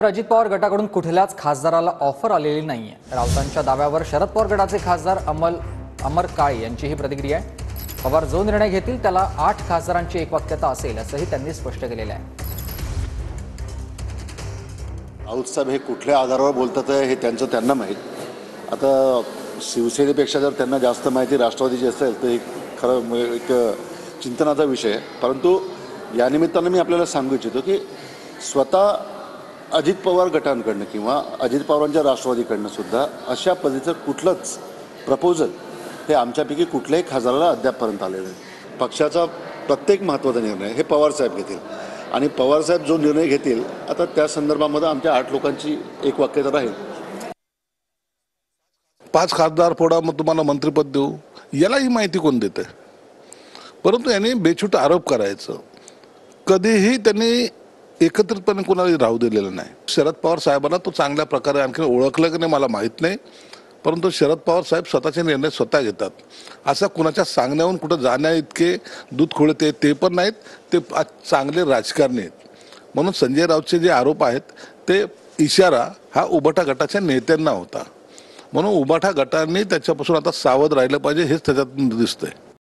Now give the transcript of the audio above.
अजित पवार गटाकडून कुठल्याच खासदाराला ऑफर आलेली नाहीये. राऊतांच्या दाव्यावर शरद पवार गटाचे खासदार अमर काळे यांची ही प्रतिक्रिया आहे. पवार जो निर्णय घेतील त्याला 8 खासदारांची एकवाक्यता असेल असंही त्यांनी स्पष्ट केलेलं आहे. राऊत साहेब हे कुठल्या आधारावर बोलतात हे त्यांना माहीत. आता शिवसेनेपेक्षा जर त्यांना जास्त माहिती राष्ट्रवादीची असेल तर खरं एक चिंतनाचा विषय आहे. परंतु या निमित्तानं मी आपल्याला सांगू इच्छितो की स्वतः अजित पवार गटांकडनं किंवा अजित पवारांच्या राष्ट्रवादीकडनं सुद्धा अशा पद्धतीचं कुठलंच प्रपोजल हे आमच्यापैकी कुठल्याही खासदाराला अद्यापपर्यंत आलेलं नाही. पक्षाचा प्रत्येक महत्त्वाचा निर्णय हे पवारसाहेब घेतील आणि पवारसाहेब जो निर्णय घेतील आता त्या संदर्भामध्ये आमच्या 8 लोकांची एकवाक्यता राहील. 5 खासदार फोडा मग तुम्हाला मंत्रिपद देऊ, याला ही माहिती कोण देते? परंतु यांनी बेछूट आरोप करायचं, कधीही त्यांनी एकत्रितपणे कोणाला राहू दिलेलं नाही. शरद पवार साहेबांना तो चांगल्या प्रकारे आणखी ओळखलं की नाही मला माहीत नाही, परंतु शरद पवार साहेब स्वतःचे निर्णय स्वतः घेतात. असा कुणाच्या सांगण्याहून कुठं जाण्या इतके दूध खोळते ते पण नाहीत. ते चांगले राजकारणी आहेत. म्हणून संजय राऊतचे जे आरोप आहेत ते इशारा हा उबाटा गटाच्या नेत्यांना होता. म्हणून उबाटा गटांनी त्याच्यापासून आता सावध राहिलं पाहिजे हेच त्याच्यातून दिसतंय.